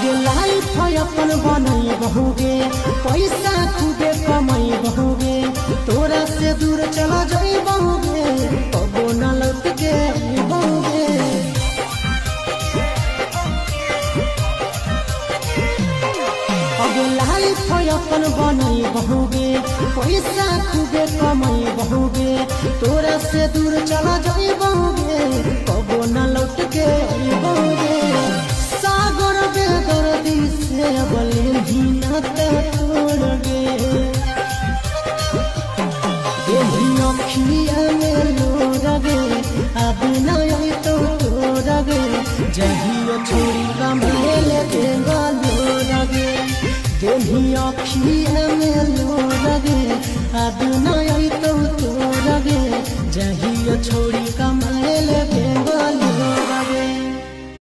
आगे लाइफ अपन बनई बहुगे, पैसा खूबे कमाई बहुगे, तोरा से दूर चला जाई बहुगे, कबो न लौट के आई बहुगे। आगे लाइफ अपन बनई बहुगे, पैसा खूबे कमाई बहुगे, तोरा से दूर चला जाई बहुगे, कबो न लौट के आई बहुगे। सागर बेदर्दी से बोले भी न तोड़ गे, यही अखिया में लोर गे, अब न आई तो तोड़ गे, जहियो छोड़ी कमाले देगा लोर गे, यही अखिया में लोर गे, अब न आई तो तोड़ गे, जहियो छोड़ी